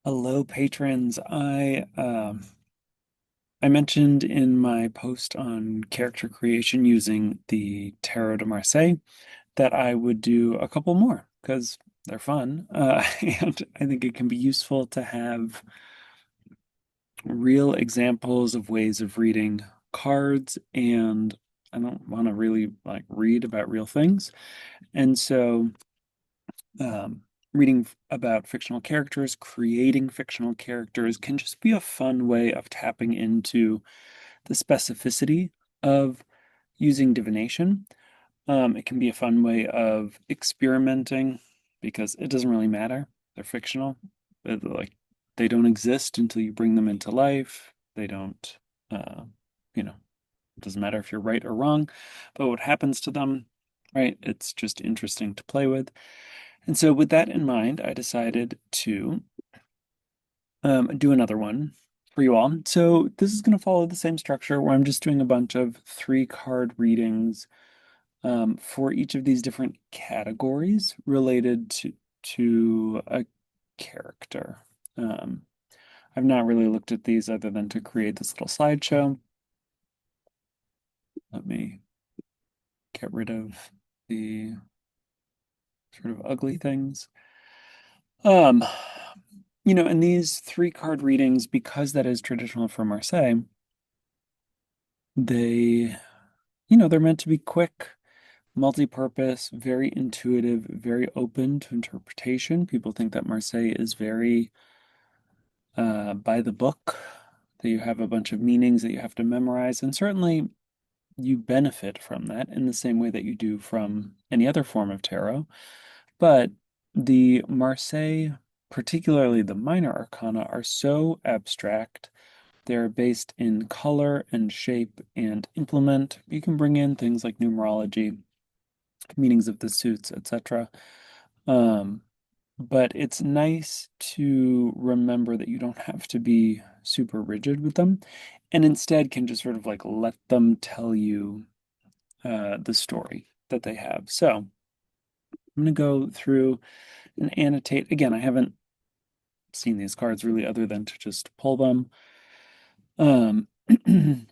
Hello, patrons. I mentioned in my post on character creation using the Tarot de Marseille that I would do a couple more because they're fun. And I think it can be useful to have real examples of ways of reading cards, and I don't want to really read about real things. And so reading about fictional characters, creating fictional characters can just be a fun way of tapping into the specificity of using divination. It can be a fun way of experimenting because it doesn't really matter. They're fictional. Like they don't exist until you bring them into life. They don't, uh, you know, it doesn't matter if you're right or wrong, but what happens to them, right? It's just interesting to play with. And so, with that in mind, I decided to do another one for you all. So, this is going to follow the same structure where I'm just doing a bunch of 3 card readings for each of these different categories related to a character. Um, I've not really looked at these other than to create this little slideshow. Let me get rid of the sort of ugly things. Um, in these 3 card readings, because that is traditional for Marseille, they, they're meant to be quick, multi-purpose, very intuitive, very open to interpretation. People think that Marseille is very by the book, that you have a bunch of meanings that you have to memorize, and certainly you benefit from that in the same way that you do from any other form of tarot. But the Marseille, particularly the minor arcana, are so abstract. They're based in color and shape and implement. You can bring in things like numerology, meanings of the suits, etc. Um, but it's nice to remember that you don't have to be super rigid with them, and instead can just sort of let them tell you the story that they have. So I'm going to go through and annotate. Again, I haven't seen these cards really other than to just pull them. Um,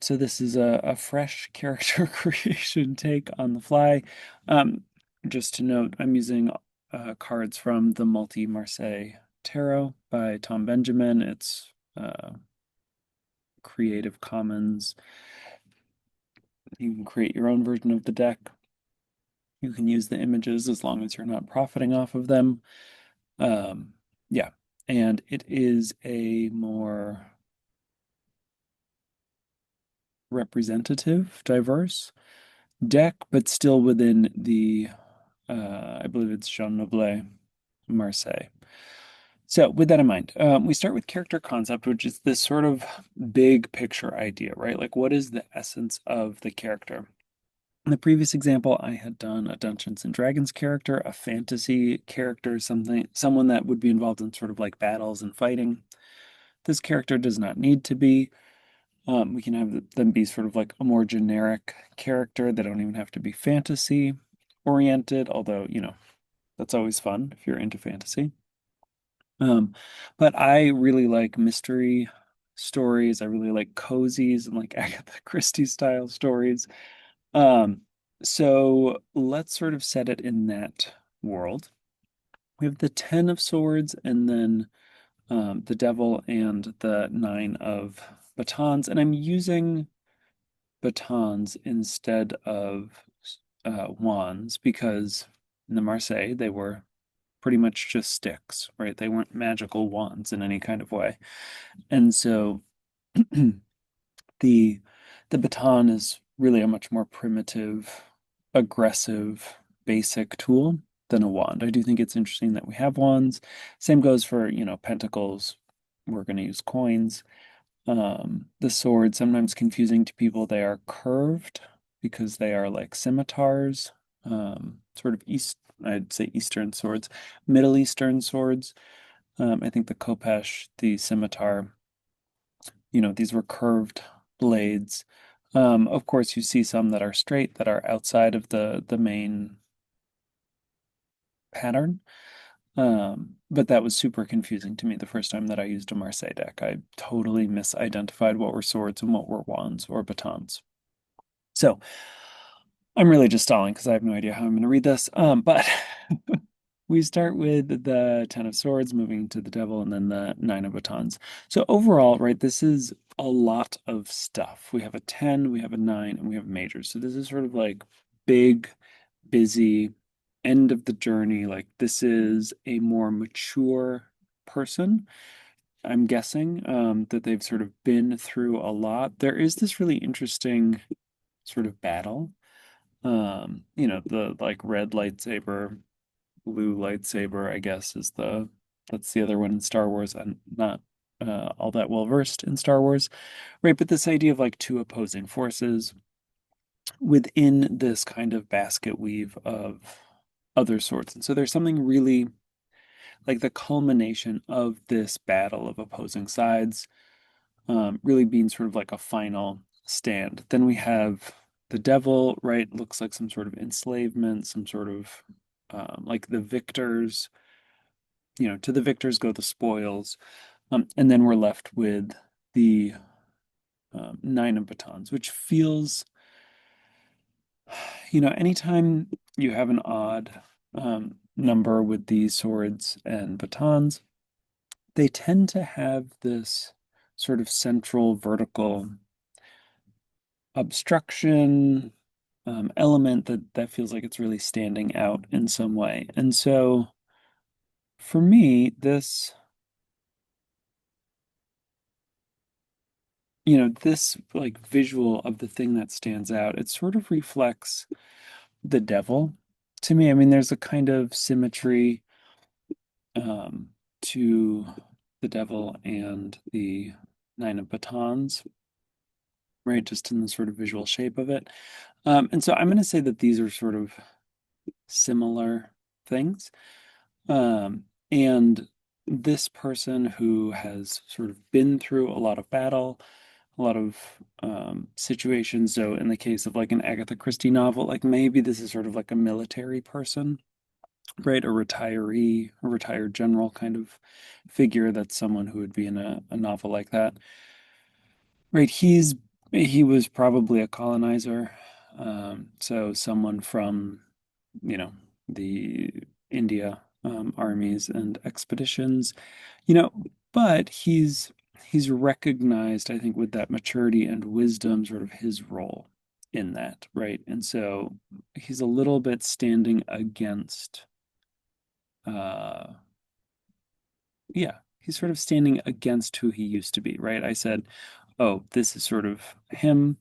so this is a fresh character creation take on the fly. Um, just to note, I'm using cards from the Multi Marseille Tarot by Tom Benjamin. It's Creative Commons. You can create your own version of the deck. You can use the images as long as you're not profiting off of them. Um, yeah, and it is a more representative, diverse deck, but still within the, I believe it's Jean Noblet Marseille. So, with that in mind, we start with character concept, which is this sort of big picture idea, right? Like, what is the essence of the character? In the previous example, I had done a Dungeons and Dragons character, a fantasy character, someone that would be involved in sort of like battles and fighting. This character does not need to be. We can have them be sort of like a more generic character. They don't even have to be fantasy oriented, although, that's always fun if you're into fantasy. Um, but I really like mystery stories. I really like cozies and like Agatha Christie style stories. Um, so let's sort of set it in that world. We have the 10 of swords and then the devil and the 9 of batons. And I'm using batons instead of wands because in the Marseille they were pretty much just sticks, right? They weren't magical wands in any kind of way. And so the the baton is really a much more primitive, aggressive, basic tool than a wand. I do think it's interesting that we have wands. Same goes for, pentacles. We're going to use coins. The sword, sometimes confusing to people, they are curved because they are like scimitars, sort of I'd say Eastern swords, Middle Eastern swords. I think the Khopesh, the scimitar, these were curved blades. Of course, you see some that are straight that are outside of the main pattern. But that was super confusing to me the first time that I used a Marseille deck. I totally misidentified what were swords and what were wands or batons. So I'm really just stalling because I have no idea how I'm going to read this. But we start with the Ten of Swords, moving to the Devil, and then the Nine of Batons. So overall, right, this is a lot of stuff. We have a 10, we have a 9, and we have majors. So this is sort of like big, busy, end of the journey. Like this is a more mature person. I'm guessing that they've sort of been through a lot. There is this really interesting sort of battle. The like red lightsaber, blue lightsaber, I guess, is that's the other one in Star Wars. I'm not all that well versed in Star Wars, right? But this idea of like two opposing forces within this kind of basket weave of other sorts. And so there's something really like the culmination of this battle of opposing sides, really being sort of like a final stand. Then we have the devil, right? Looks like some sort of enslavement, some sort of like the victors, to the victors go the spoils. And then we're left with the Nine of Batons, which feels, anytime you have an odd number with these swords and batons, they tend to have this sort of central vertical obstruction element that feels like it's really standing out in some way. And so for me, this like visual of the thing that stands out, it sort of reflects the devil to me. I mean, there's a kind of symmetry um, to the devil and the Nine of Batons, right? Just in the sort of visual shape of it. And so I'm going to say that these are sort of similar things. And this person who has sort of been through a lot of battle, a lot of situations. So in the case of like an Agatha Christie novel, like maybe this is sort of like a military person, right? A retiree, a retired general kind of figure. That's someone who would be in a novel like that. Right. He was probably a colonizer. So someone from, you know, the India armies and expeditions, you know, but he's recognized, I think, with that maturity and wisdom, sort of his role in that, right? And so he's a little bit standing against uh yeah, he's sort of standing against who he used to be, right? I said, oh, this is sort of him,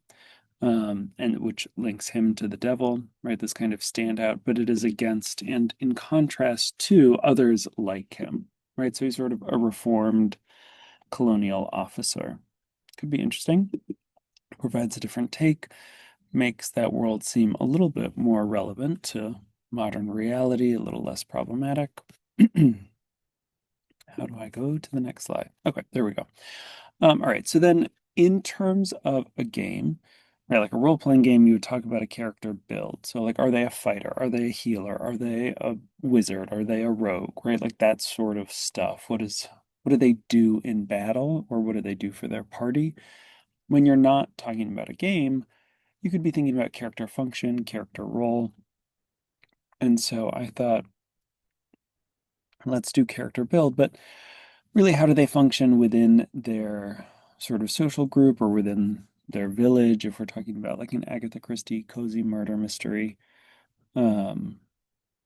and which links him to the devil, right? This kind of standout, but it is against and in contrast to others like him, right? So he's sort of a reformed colonial officer. Could be interesting. Provides a different take, makes that world seem a little bit more relevant to modern reality, a little less problematic. How do I go to the next slide? Okay, there we go. All right, so then in terms of a game, right, like a role-playing game, you would talk about a character build. So like, are they a fighter? Are they a healer? Are they a wizard? Are they a rogue? Right? Like that sort of stuff. What do they do in battle, or what do they do for their party? When you're not talking about a game, you could be thinking about character function, character role. And so I thought, let's do character build, but really, how do they function within their sort of social group or within their village? If we're talking about like an Agatha Christie cozy murder mystery, um,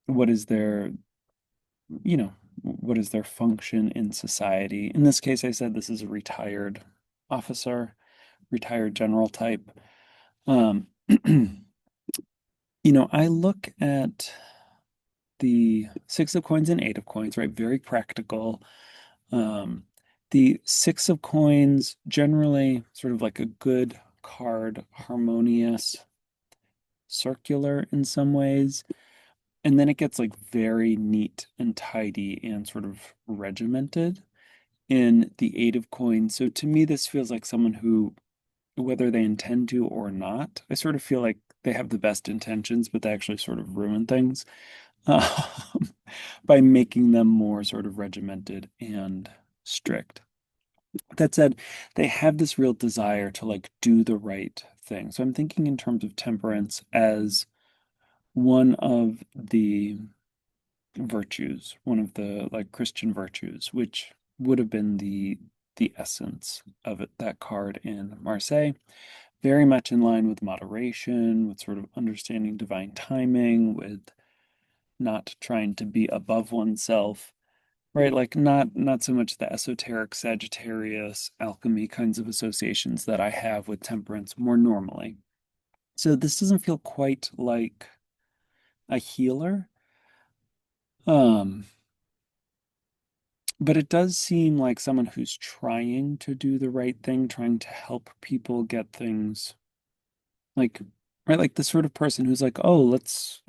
what is their, what is their function in society? In this case, I said this is a retired officer, retired general type. Um, I look at the Six of Coins and Eight of Coins, right? Very practical. Um, the Six of Coins, generally sort of like a good card, harmonious, circular in some ways. And then it gets like very neat and tidy and sort of regimented in the Eight of Coins. So to me, this feels like someone who, whether they intend to or not, I sort of feel like they have the best intentions, but they actually sort of ruin things. um, by making them more sort of regimented and strict. That said, they have this real desire to like do the right thing. So I'm thinking in terms of temperance as one of the virtues, one of the like Christian virtues, which would have been the essence of it, that card in Marseille. Very much in line with moderation, with sort of understanding divine timing, with not trying to be above oneself, right? Like not so much the esoteric Sagittarius alchemy kinds of associations that I have with temperance more normally. So this doesn't feel quite like a healer. Um, but it does seem like someone who's trying to do the right thing, trying to help people get things like right, like the sort of person who's like, oh, let's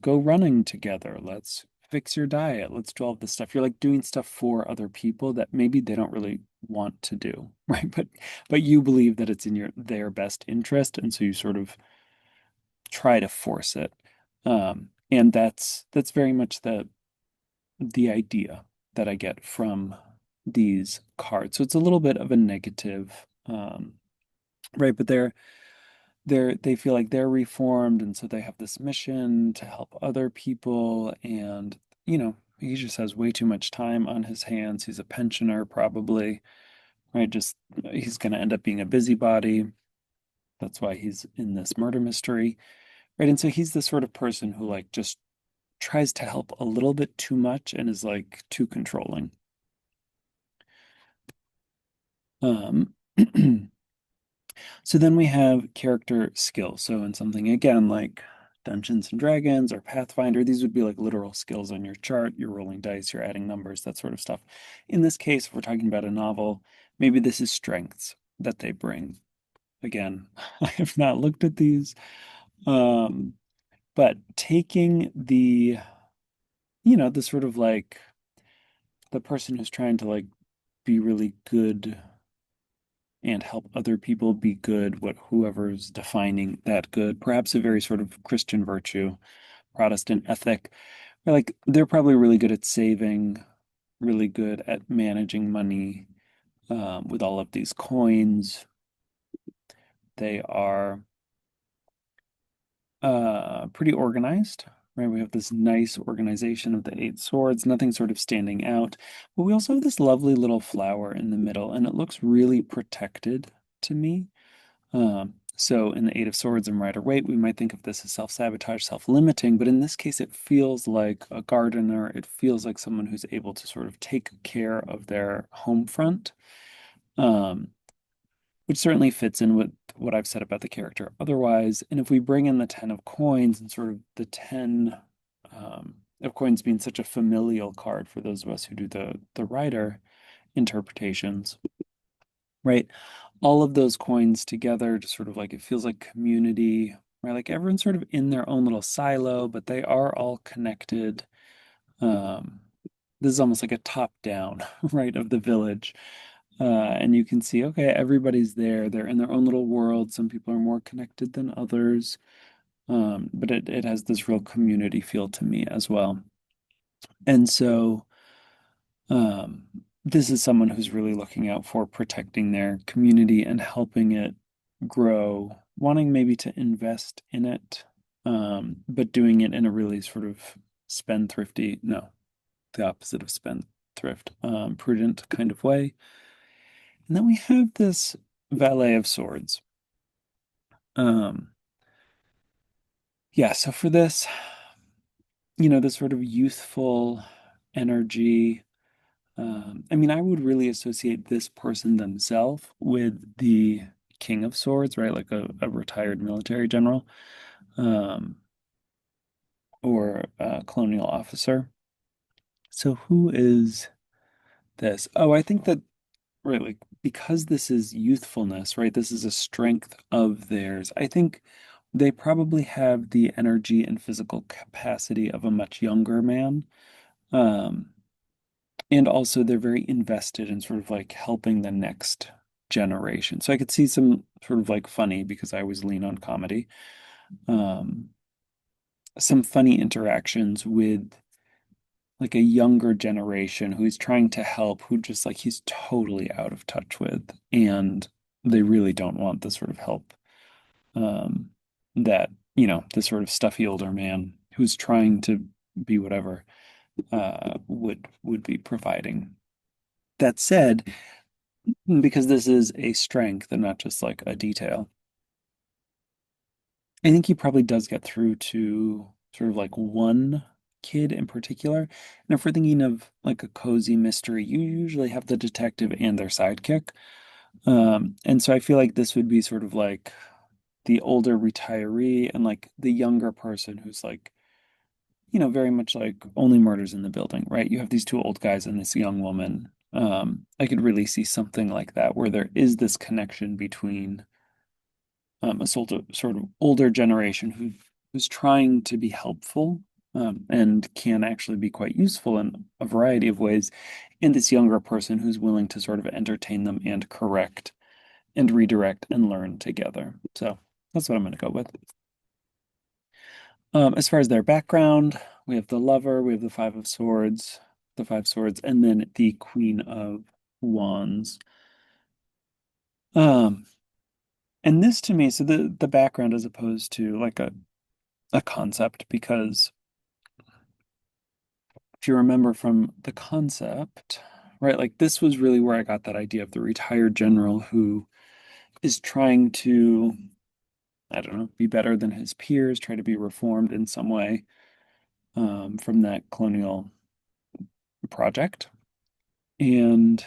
go running together. Let's fix your diet. Let's do all this stuff. You're like doing stuff for other people that maybe they don't really want to do, right? But you believe that it's in their best interest, and so you sort of try to force it. And that's very much the idea that I get from these cards. So it's a little bit of a negative, right? But they feel like they're reformed, and so they have this mission to help other people. And he just has way too much time on his hands. He's a pensioner, probably, right? Just he's going to end up being a busybody. That's why he's in this murder mystery, right? And so he's the sort of person who like just tries to help a little bit too much and is like too controlling. Um, So then we have character skills. So in something again like Dungeons and Dragons or Pathfinder, these would be like literal skills on your chart. You're rolling dice, you're adding numbers, that sort of stuff. In this case, if we're talking about a novel, maybe this is strengths that they bring. Again, I have not looked at these. Um, but taking the sort of like the person who's trying to like be really good and help other people be good, whoever's defining that good, perhaps a very sort of Christian virtue, Protestant ethic. Like they're probably really good at saving, really good at managing money with all of these coins. They are pretty organized, right? We have this nice organization of the eight swords, nothing sort of standing out. But we also have this lovely little flower in the middle, and it looks really protected to me. So in the Eight of Swords and Rider Waite, we might think of this as self-sabotage, self-limiting, but in this case, it feels like a gardener. It feels like someone who's able to sort of take care of their home front, um, which certainly fits in with what I've said about the character otherwise. And if we bring in the Ten of Coins and sort of the Ten of Coins being such a familial card for those of us who do the Rider interpretations, right? All of those coins together, just sort of like it feels like community, right? Like everyone's sort of in their own little silo, but they are all connected. Um, this is almost like a top down, right, of the village. And you can see, okay, everybody's there. They're in their own little world. Some people are more connected than others. But it has this real community feel to me as well. And so Um, this is someone who's really looking out for protecting their community and helping it grow, wanting maybe to invest in it, but doing it in a really sort of spendthrifty, no, the opposite of spendthrift, prudent kind of way. And then we have this valet of swords. Um, yeah, so for this, this sort of youthful energy. I mean, I would really associate this person themselves with the King of Swords, right? Like a retired military general, um, or a colonial officer. So who is this? Oh, I think that, right, like because this is youthfulness, right? This is a strength of theirs. I think they probably have the energy and physical capacity of a much younger man. Um, And also, they're very invested in sort of like helping the next generation. So I could see some sort of like funny because I always lean on comedy. Um, some funny interactions with like a younger generation who he's trying to help, who just like he's totally out of touch with, and they really don't want the sort of help um, that, the sort of stuffy older man who's trying to be whatever would be providing. That said, because this is a strength and not just like a detail, I think he probably does get through to sort of like one kid in particular. And if we're thinking of like a cozy mystery, you usually have the detective and their sidekick. And so I feel like this would be sort of like the older retiree and like the younger person who's like, very much like only murders in the building, right? You have these two old guys and this young woman. I could really see something like that where there is this connection between a sort of older generation who's trying to be helpful and can actually be quite useful in a variety of ways, and this younger person who's willing to sort of entertain them and correct and redirect and learn together. So that's what I'm going to go with. As far as their background, we have the lover, we have the Five of Swords, the Five Swords, and then the Queen of Wands. Um, and this to me, so the background as opposed to like a concept, because if you remember from the concept, right, like this was really where I got that idea of the retired general who is trying to, I don't know, be better than his peers, try to be reformed in some way from that colonial project. And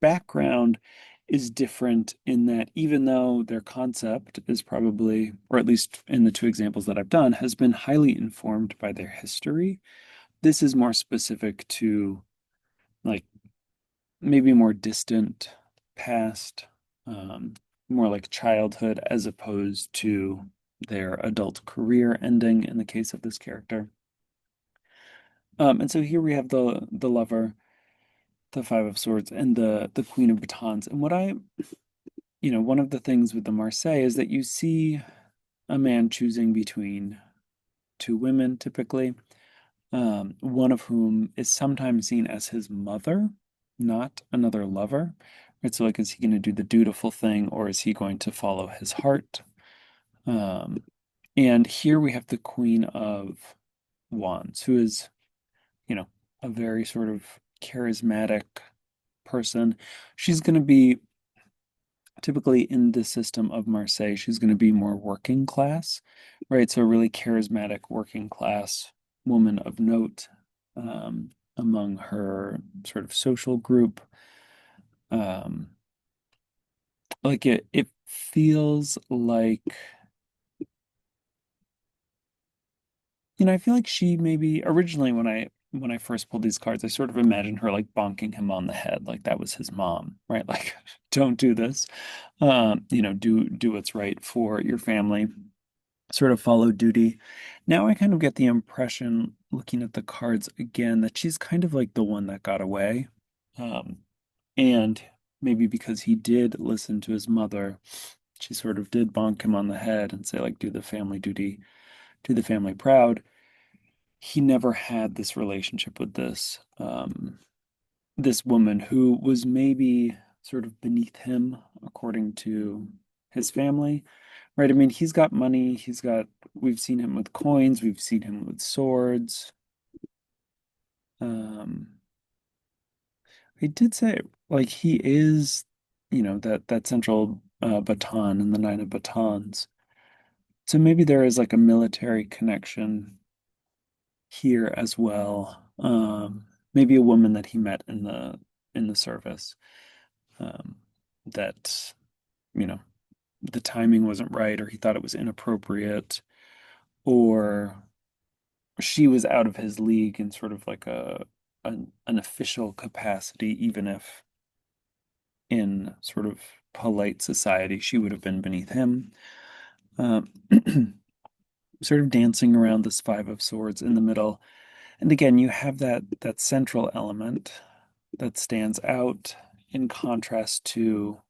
background is different in that even though their concept is probably, or at least in the two examples that I've done, has been highly informed by their history, this is more specific to like maybe more distant past, um, more like childhood as opposed to their adult career ending in the case of this character. And so here we have the lover, the Five of Swords, and the Queen of Batons. And one of the things with the Marseille is that you see a man choosing between two women typically, one of whom is sometimes seen as his mother, not another lover. Right? So, like, is he going to do the dutiful thing or is he going to follow his heart? Um, and here we have the Queen of Wands, who is, you know, a very sort of charismatic person. She's going to be typically in the system of Marseille, she's going to be more working class, right? So a really charismatic working class woman of note among her sort of social group. Um, like it feels like, I feel like she maybe originally when I first pulled these cards, I sort of imagined her like bonking him on the head, like that was his mom, right? Like, don't do this. Do what's right for your family, sort of follow duty. Now I kind of get the impression, looking at the cards again, that she's kind of like the one that got away. Um, and maybe because he did listen to his mother, she sort of did bonk him on the head and say, like, do the family duty, do the family proud. He never had this relationship with this woman who was maybe sort of beneath him according to his family. Right. I mean, he's got money. We've seen him with coins. We've seen him with swords. Um, he did say, like, he is, that central baton and the Nine of Batons. So maybe there is like a military connection here as well. Maybe a woman that he met in the service. Um, that, you know, the timing wasn't right, or he thought it was inappropriate, or she was out of his league in sort of like an official capacity, even if in sort of polite society she would have been beneath him. Um, sort of dancing around this Five of Swords in the middle. And again, you have that central element that stands out in contrast to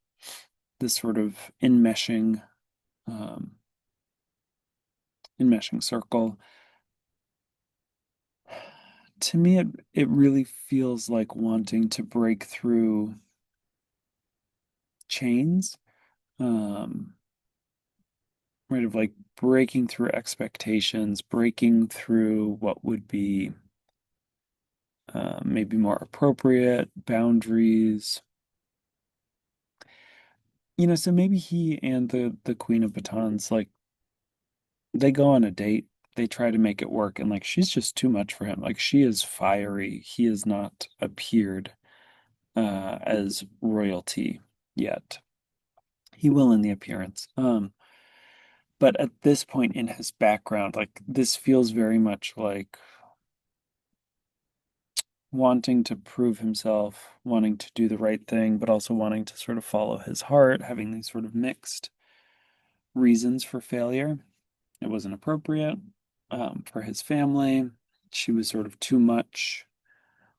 this sort of enmeshing um, enmeshing circle. To me, it really feels like wanting to break through chains, um, right? Of like breaking through expectations, breaking through what would be maybe more appropriate boundaries. So maybe he and the Queen of Batons, like they go on a date, they try to make it work, and like she's just too much for him. Like she is fiery. He has not appeared as royalty yet. He will in the appearance. But at this point in his background, like this feels very much like wanting to prove himself, wanting to do the right thing, but also wanting to sort of follow his heart, having these sort of mixed reasons for failure. It wasn't appropriate for his family. She was sort of too much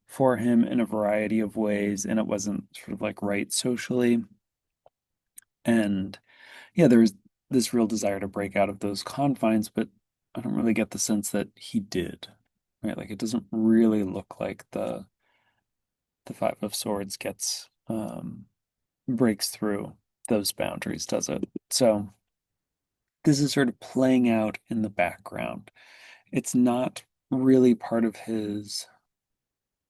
for him in a variety of ways, and it wasn't sort of like right socially. And yeah, there was this real desire to break out of those confines, but I don't really get the sense that he did. Right? Like it doesn't really look like the Five of Swords gets breaks through those boundaries, does it? So this is sort of playing out in the background. It's not really part of his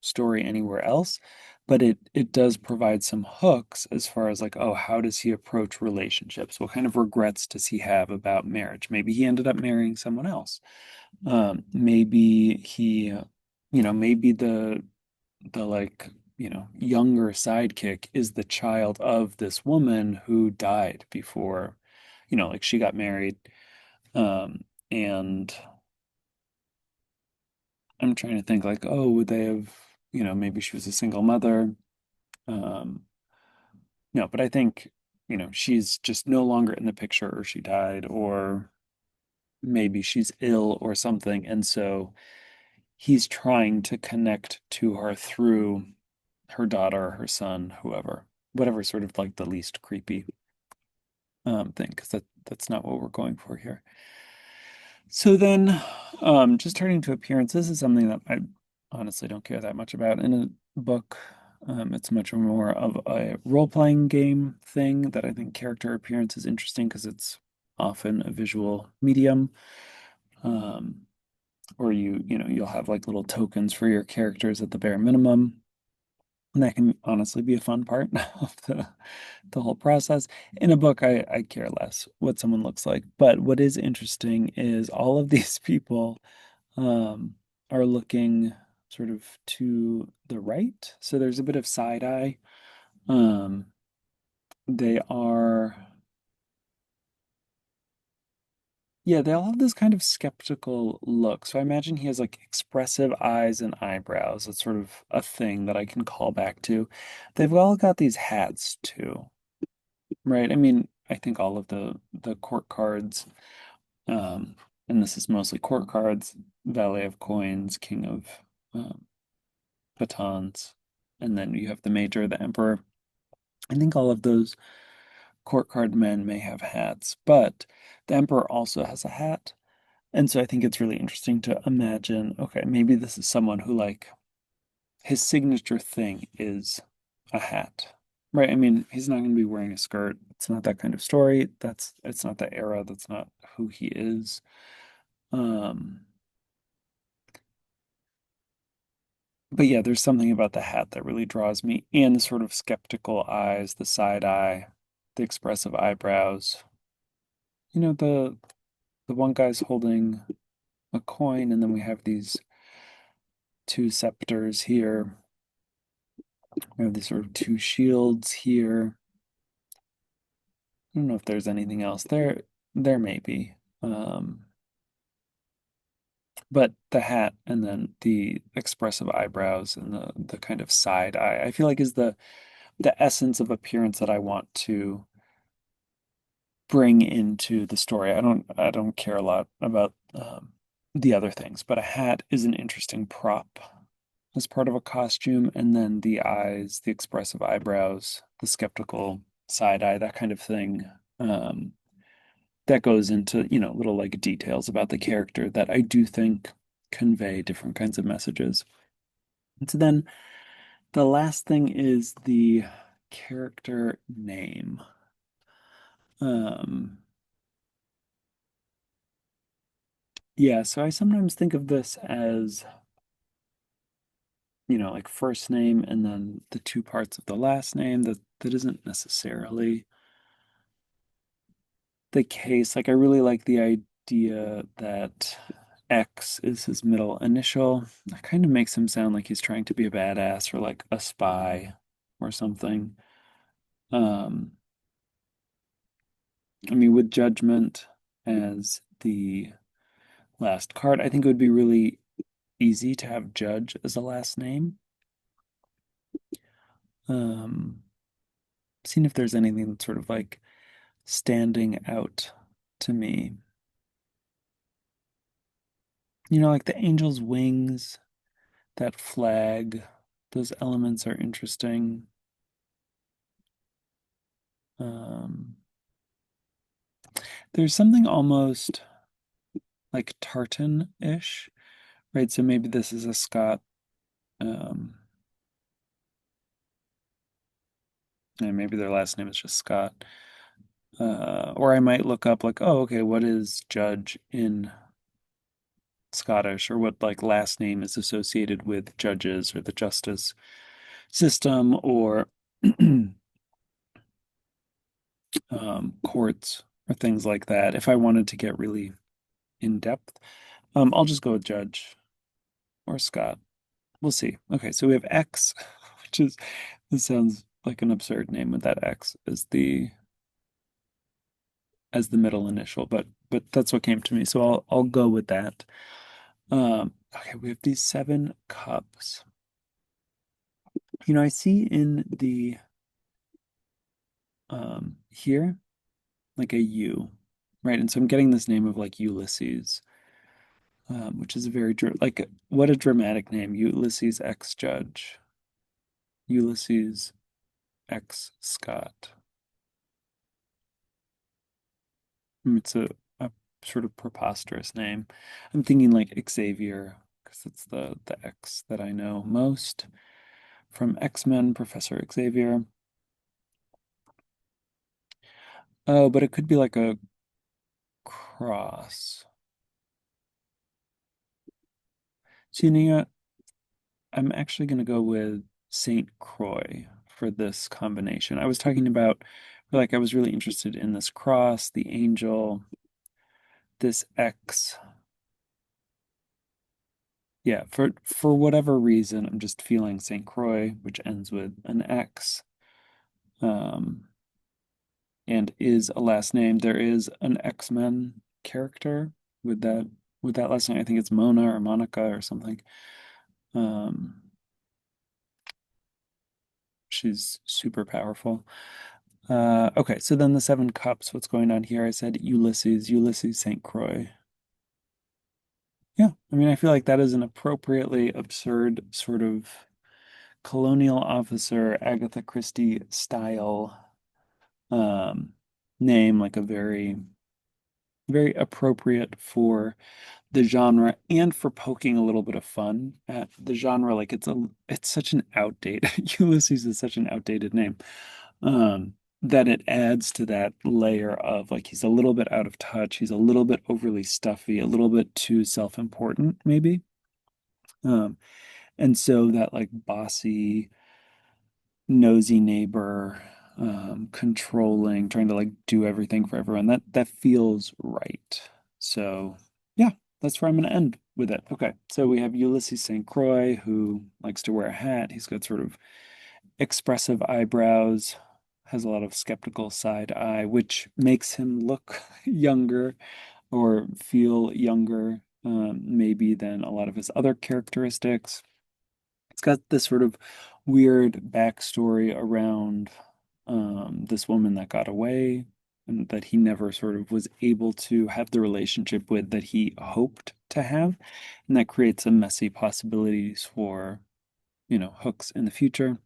story anywhere else, but it does provide some hooks as far as like, oh, how does he approach relationships? What kind of regrets does he have about marriage? Maybe he ended up marrying someone else. Maybe he, maybe the like, younger sidekick is the child of this woman who died before, like she got married. Um, and I'm trying to think like, oh, would they have, maybe she was a single mother. Um, no, but I think, she's just no longer in the picture or she died or maybe she's ill or something. And so he's trying to connect to her through her daughter, her son, whoever, whatever sort of like the least creepy thing, because that's not what we're going for here. So then, just turning to appearances is something that I honestly don't care that much about in a book. It's much more of a role-playing game thing that I think character appearance is interesting because it's often a visual medium. Um, or you'll have like little tokens for your characters at the bare minimum. And that can honestly be a fun part of the whole process. In a book, I care less what someone looks like. But what is interesting is all of these people um, are looking sort of to the right. So there's a bit of side eye. Um, they are, yeah, they all have this kind of skeptical look. So I imagine he has like expressive eyes and eyebrows. It's sort of a thing that I can call back to. They've all got these hats too. Right. I mean, I think all of the court cards, um, and this is mostly court cards, Valet of Coins, King of um, Batons, and then you have the Major, the Emperor. I think all of those court card men may have hats, but the Emperor also has a hat. And so I think it's really interesting to imagine, okay, maybe this is someone who like his signature thing is a hat. Right. I mean, he's not going to be wearing a skirt. It's not that kind of story. It's not the era. That's not who he is. Um, but yeah, there's something about the hat that really draws me and the sort of skeptical eyes, the side eye, the expressive eyebrows. The one guy's holding a coin, and then we have these two scepters here. We have these sort of two shields here. I don't know if there's anything else there. There may be. But the hat and then the expressive eyebrows and the kind of side eye, I feel like is the essence of appearance that I want to bring into the story. I don't care a lot about the other things, but a hat is an interesting prop as part of a costume, and then the eyes, the expressive eyebrows, the skeptical side eye, that kind of thing. Um, that goes into, little like details about the character that I do think convey different kinds of messages. And so then the last thing is the character name. Um, yeah, so I sometimes think of this as, like first name and then the two parts of the last name. That isn't necessarily the case. Like I really like the idea that X is his middle initial. That kind of makes him sound like he's trying to be a badass or like a spy or something. Um, I mean, with Judgment as the last card, I think it would be really easy to have Judge as a last name. Um, Seeing if there's anything that's sort of like standing out to me. Like the angel's wings, that flag, those elements are interesting. Um, there's something almost like tartan-ish, right? So maybe this is a Scot, um, and maybe their last name is just Scott. Or I might look up like, oh, okay, what is judge in Scottish, or what like last name is associated with judges or the justice system or courts or things like that. If I wanted to get really in depth, I'll just go with judge or Scott. We'll see. Okay, so we have X, which is this sounds like an absurd name with that X as the middle initial, but that's what came to me. So I'll go with that. Okay, we have these 7 cups. I see in the here like a U, right? And so I'm getting this name of like Ulysses, which is a very like what a dramatic name, Ulysses X Judge, Ulysses X Scott. It's a sort of preposterous name. I'm thinking like Xavier, because it's the X that I know most from X-Men, Professor Xavier. Oh, but it could be like a cross. So, I'm actually going to go with Saint Croix for this combination. I was talking about, like, I was really interested in this cross, the angel, this X. Yeah, for whatever reason, I'm just feeling Saint Croix, which ends with an X, um, and is a last name. There is an X-Men character with that last name. I think it's Mona or Monica or something. Um, she's super powerful. Okay, so then the 7 cups, what's going on here? I said Ulysses St. Croix. Yeah, I mean, I feel like that is an appropriately absurd sort of colonial officer, Agatha Christie style um, name, like a very, very appropriate for the genre and for poking a little bit of fun at the genre. Like it's such an outdated Ulysses is such an outdated name. Um, that it adds to that layer of like he's a little bit out of touch, he's a little bit overly stuffy, a little bit too self-important, maybe. Um, and so that like bossy, nosy neighbor, controlling, trying to like do everything for everyone, that feels right. So yeah, that's where I'm gonna end with it. Okay, so we have Ulysses St. Croix who likes to wear a hat. He's got sort of expressive eyebrows, has a lot of skeptical side eye, which makes him look younger or feel younger, maybe than a lot of his other characteristics. It's got this sort of weird backstory around this woman that got away and that he never sort of was able to have the relationship with that he hoped to have. And that creates some messy possibilities for, hooks in the future.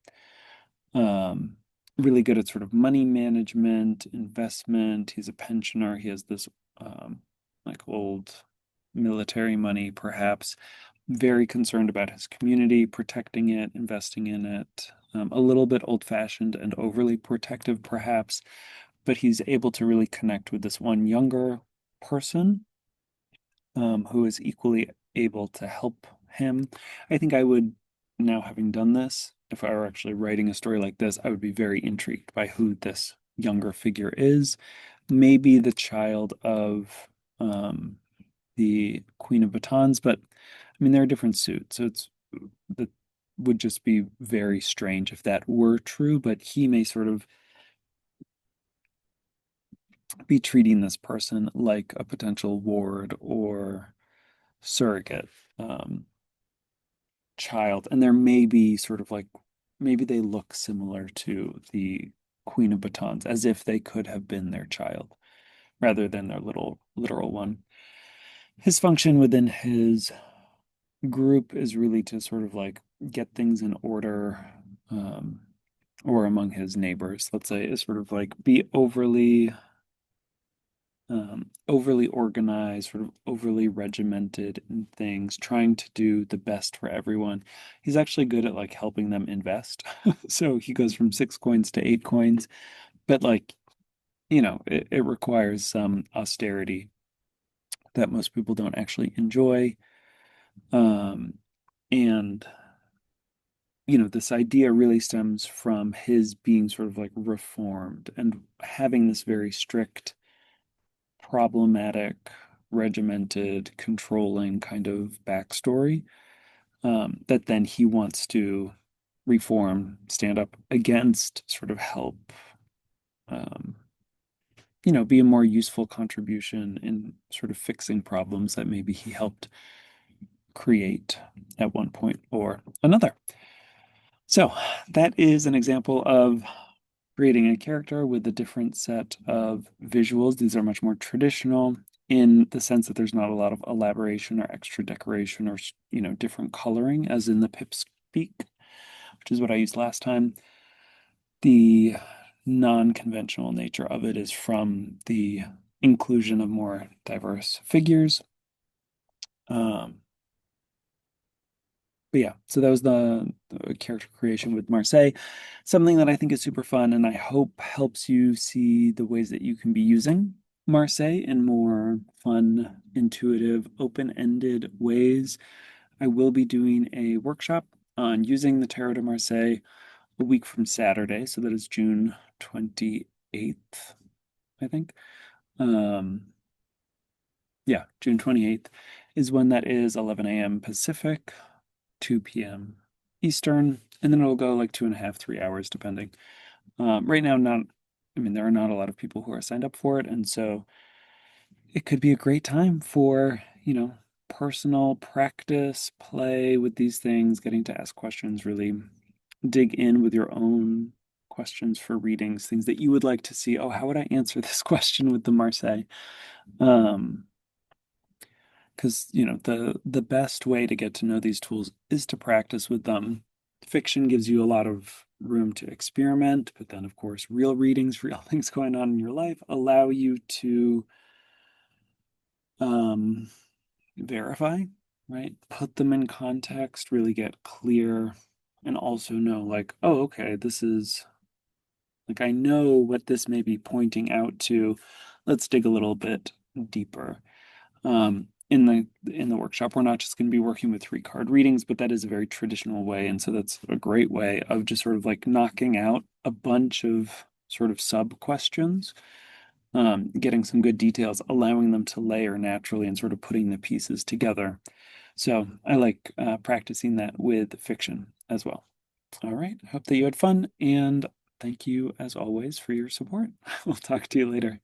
Um, really good at sort of money management, investment. He's a pensioner. He has this like old military money, perhaps. Very concerned about his community, protecting it, investing in it. A little bit old-fashioned and overly protective, perhaps, but he's able to really connect with this one younger person who is equally able to help him. I think I would, now having done this, if I were actually writing a story like this, I would be very intrigued by who this younger figure is. Maybe the child of the Queen of Batons, but I mean, they're a different suit, so that would just be very strange if that were true, but he may sort of be treating this person like a potential ward or surrogate child. And there may be sort of like, maybe they look similar to the Queen of Batons, as if they could have been their child rather than their little literal one. His function within his group is really to sort of like get things in order, or among his neighbors, let's say, is sort of like be overly organized, sort of overly regimented in things, trying to do the best for everyone. He's actually good at like helping them invest. So he goes from 6 coins to 8 coins, but like, it requires some austerity that most people don't actually enjoy. Um, and this idea really stems from his being sort of like reformed and having this very strict, problematic, regimented, controlling kind of backstory, that then he wants to reform, stand up against, sort of help, um, be a more useful contribution in sort of fixing problems that maybe he helped create at one point or another. So that is an example of creating a character with a different set of visuals. These are much more traditional in the sense that there's not a lot of elaboration or extra decoration or, different coloring as in the Pip Speak, which is what I used last time. The non-conventional nature of it is from the inclusion of more diverse figures. But yeah, so that was the character creation with Marseille. Something that I think is super fun and I hope helps you see the ways that you can be using Marseille in more fun, intuitive, open-ended ways. I will be doing a workshop on using the Tarot de Marseille a week from Saturday, so that is June 28th, I think. Yeah, June 28th is when that is, 11 a.m. Pacific, 2 p.m. Eastern, and then it'll go like 2.5, 3 hours, depending. Right now, there are not a lot of people who are signed up for it, and so it could be a great time for, personal practice, play with these things, getting to ask questions, really dig in with your own questions for readings, things that you would like to see. Oh, how would I answer this question with the Marseille? Because the best way to get to know these tools is to practice with them. Fiction gives you a lot of room to experiment, but then of course real readings, real things going on in your life allow you to verify, right? Put them in context, really get clear, and also know like, oh, okay, this is like, I know what this may be pointing out to. Let's dig a little bit deeper. In the workshop, we're not just going to be working with 3 card readings, but that is a very traditional way, and so that's a great way of just sort of like knocking out a bunch of sort of sub questions, getting some good details, allowing them to layer naturally, and sort of putting the pieces together. So I like practicing that with fiction as well. All right, hope that you had fun, and thank you as always for your support. We'll talk to you later.